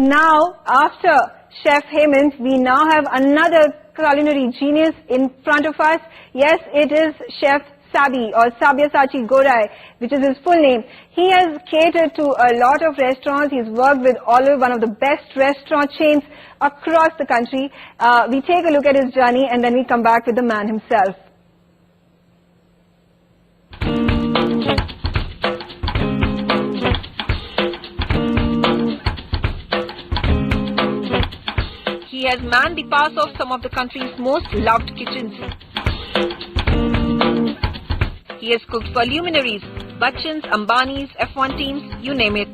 now after Chef Hemant, we now have another culinary genius in front of us. Yes, it is Chef Sabi or Sabyasachi Gorai, which is his full name. He has catered to a lot of restaurants. He's worked with Olive, one of the best restaurant chains across the country. We take a look at his journey and then we come back with the man himself. He has manned the path of some of the country's most loved kitchens. He has cooked for luminaries, Bachchans, Ambanis, F1 teams, you name it.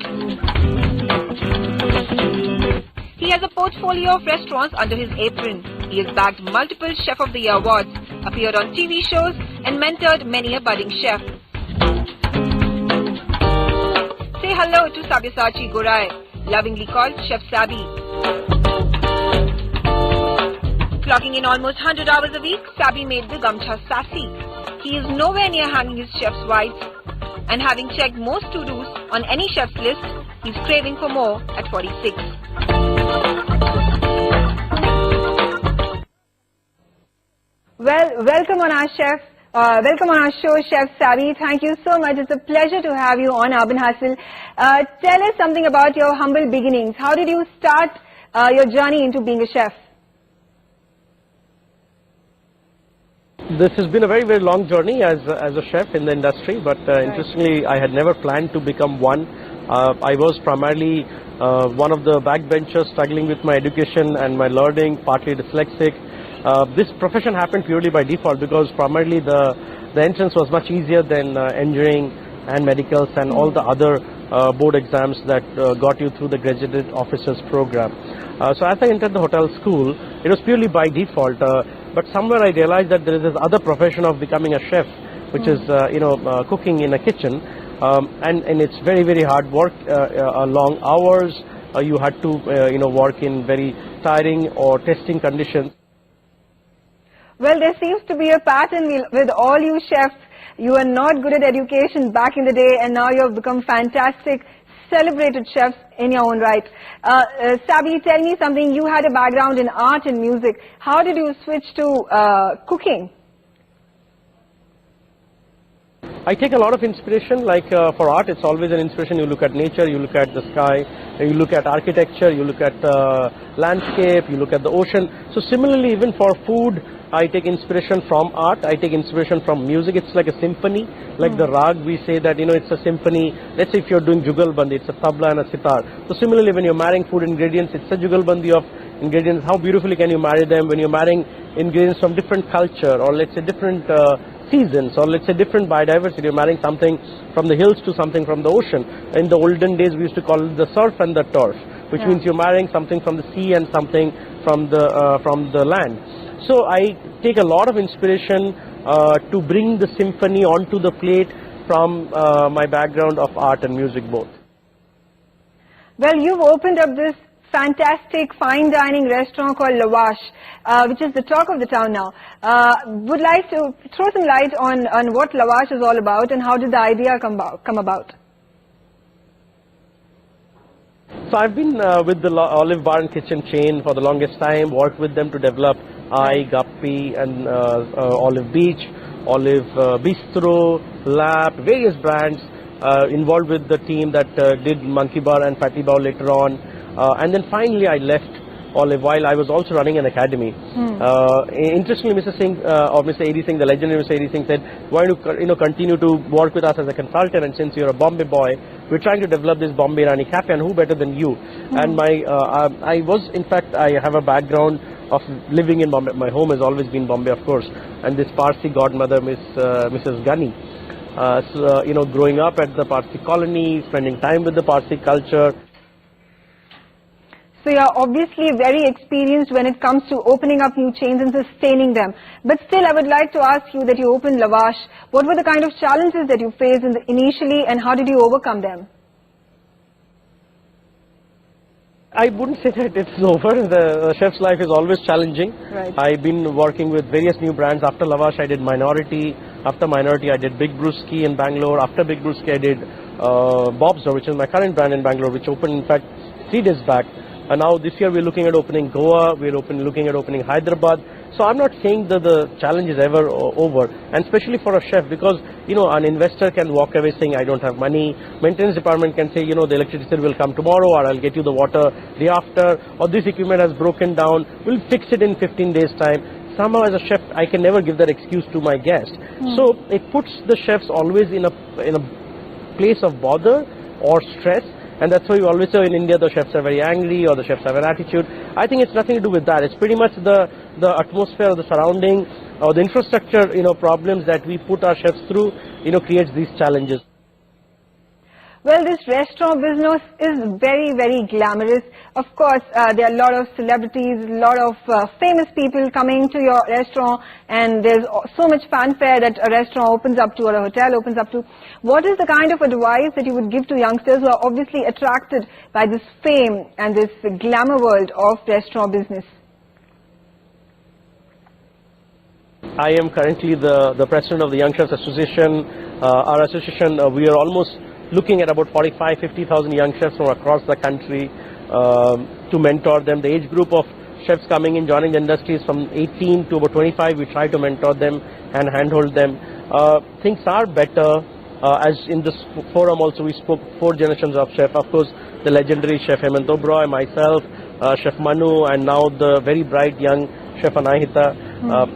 He has a portfolio of restaurants under his apron. He has bagged multiple Chef of the Year awards, appeared on TV shows and mentored many a budding chef. Say hello to Sabyasachi Gorai, lovingly called Chef Sabi. Clocking in almost 100 hours a week, Sabi made the gamcha sassy. He is nowhere near hanging his chef's whites, and having checked most to-dos on any chef's list, he's craving for more at 46. Well, welcome on our show, Chef Sabi. Thank you so much. It's a pleasure to have you on Urban Hustle. Tell us something about your humble beginnings. How did you start your journey into being a chef? This has been a very, very long journey as a chef in the industry, but interestingly, I had never planned to become one. I was primarily one of the backbenchers struggling with my education and my learning, partly dyslexic. This profession happened purely by default because primarily the entrance was much easier than engineering and medicals and all the other board exams that got you through the graduate officers program. So as I entered the hotel school, it was purely by default. But somewhere I realized that there is this other profession of becoming a chef, which is cooking in a kitchen, and it's very, very hard work, long hours. You had to work in very tiring or testing conditions. Well, there seems to be a pattern with all you chefs. You were not good at education back in the day, and now you have become fantastic, celebrated chefs in your own right. Sabi, tell me something. You had a background in art and music. How did you switch to cooking? I take a lot of inspiration, like for art, it's always an inspiration. You look at nature, you look at the sky, you look at architecture, you look at landscape, you look at the ocean. So similarly, even for food, I take inspiration from art, I take inspiration from music. It's like a symphony, like the rag, we say that, it's a symphony. Let's say if you're doing jugalbandi, it's a tabla and a sitar. So similarly, when you're marrying food ingredients, it's a jugalbandi of ingredients. How beautifully can you marry them when you're marrying ingredients from different culture, or let's say different seasons, or let's say different biodiversity. You're marrying something from the hills to something from the ocean. In the olden days, we used to call it the surf and the turf, which means you're marrying something from the sea and something from the land. So I take a lot of inspiration to bring the symphony onto the plate from my background of art and music both. Well, you've opened up this fantastic fine dining restaurant called Lavash, which is the talk of the town now. Would like to throw some light on what Lavash is all about and how did the idea come about? So I've been with the Olive Bar and Kitchen chain for the longest time, worked with them to develop Guppy and Olive Beach, Olive Bistro, Lap, various brands, involved with the team that did Monkey Bar and Fatty Bao later on. And then finally I left Olive while I was also running an academy. Interestingly, Mr. Singh or Mr. A.D. Singh, the legendary Mr. A.D. Singh said, why don't you continue to work with us as a consultant, and since you're a Bombay boy, we're trying to develop this Bombay Rani Cafe, and who better than you? And I have a background of living in Bombay. My home has always been Bombay, of course, and this Parsi godmother, Mrs. Ghani. Growing up at the Parsi colony, spending time with the Parsi culture. So you're obviously very experienced when it comes to opening up new chains and sustaining them. But still, I would like to ask you that you opened Lavash. What were the kind of challenges that you faced initially, and how did you overcome them? I wouldn't say that it's over. The chef's life is always challenging. Right. I've been working with various new brands. After Lavash, I did Minority. After Minority, I did Big Brewski in Bangalore. After Big Brewski, I did Bob's, which is my current brand in Bangalore, which opened, in fact, 3 days back. Now this year we're looking at opening Goa, we're looking at opening Hyderabad. So I'm not saying that the challenge is ever over, and especially for a chef, because an investor can walk away saying I don't have money. Maintenance department can say the electricity will come tomorrow, or I'll get you the water the after, or this equipment has broken down, we'll fix it in 15 days time. Somehow as a chef I can never give that excuse to my guest. So it puts the chefs always in a place of bother or stress. And that's why you always say in India the chefs are very angry or the chefs have an attitude. I think it's nothing to do with that. It's pretty much the atmosphere, the surrounding, or the infrastructure problems that we put our chefs through creates these challenges. Well, this restaurant business is very, very glamorous. Of course, there are a lot of celebrities, a lot of famous people coming to your restaurant, and there's so much fanfare that a restaurant opens up to or a hotel opens up to. What is the kind of advice that you would give to youngsters who are obviously attracted by this fame and this glamour world of restaurant business? I am currently the president of the Young Chefs Association. Our association, we are almost looking at about 45,000-50,000 young chefs from across the country to mentor them. The age group of chefs coming in, joining the industry is from 18 to about 25. We try to mentor them and handhold them. Things are better. As in this forum also we spoke 4 generations of chef. Of course, the legendary chef Hemant Oberoi, myself, Chef Manu, and now the very bright young Chef Anahita,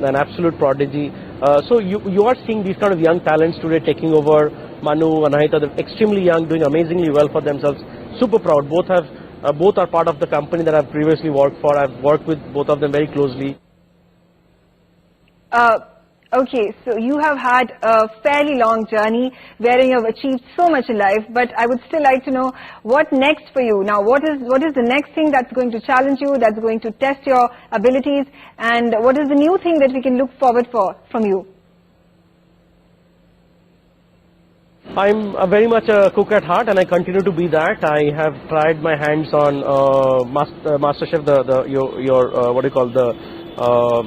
an absolute prodigy. So you are seeing these kind of young talents today taking over. Manu, Anahita, they're extremely young, doing amazingly well for themselves. Super proud. Both are part of the company that I've previously worked for. I've worked with both of them very closely. Okay, so you have had a fairly long journey wherein you have achieved so much in life, but I would still like to know what next for you. Now, what is the next thing that's going to challenge you, that's going to test your abilities, and what is the new thing that we can look forward for from you? I'm very much a cook at heart, and I continue to be that. I have tried my hands on MasterChef, the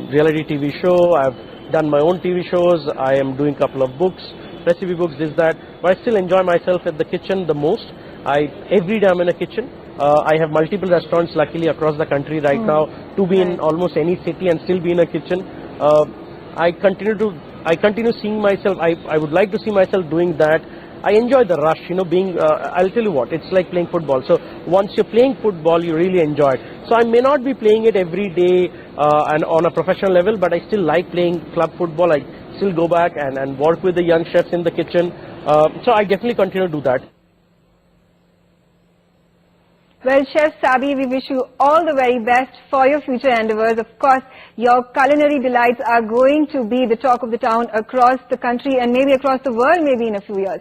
reality TV show. I've done my own TV shows. I am doing a couple of books, recipe books, this, that. But I still enjoy myself at the kitchen the most. Every day I'm in a kitchen. I have multiple restaurants, luckily, across the country right now, to be in almost any city and still be in a kitchen. I continue seeing myself. I would like to see myself doing that. I enjoy the rush, I'll tell you what, it's like playing football. So once you're playing football, you really enjoy it. So I may not be playing it every day and on a professional level, but I still like playing club football. I still go back and work with the young chefs in the kitchen. So I definitely continue to do that. Well, Chef Sabi, we wish you all the very best for your future endeavors. Of course, your culinary delights are going to be the talk of the town across the country and maybe across the world maybe in a few years.